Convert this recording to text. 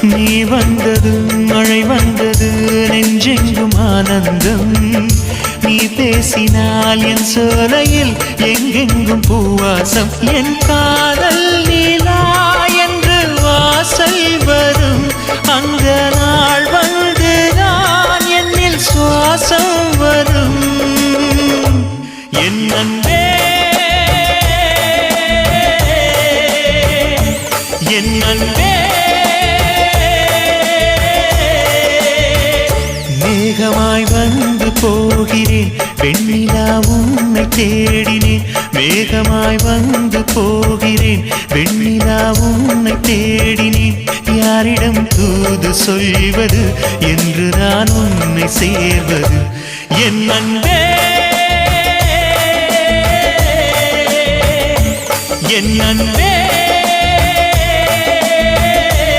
நீ வந்ததும் மழை வந்தது நெஞ்செங்கும் ஆனந்தம் நீ பேசினால் என் சோலையில் எங்கெங்கும் பூவாசம் என் காதல் நீலா என்று வாசல் வரும் அந்த நாள் வந்து நான் என்னில் சுவாசம் வரும் என் அன்பே என் அன்பே மேகமாய் வந்து போகிறேன் வெண்ணிலா உன்னை தேடினேன் மேகமாய் வந்து போகிறேன் வெண்ணிலா உன்னை தேடினேன் யாரிடம் தூது சொல்வது என்று நான் உன்னை சேர்வது என் அன்பே என் அன்பே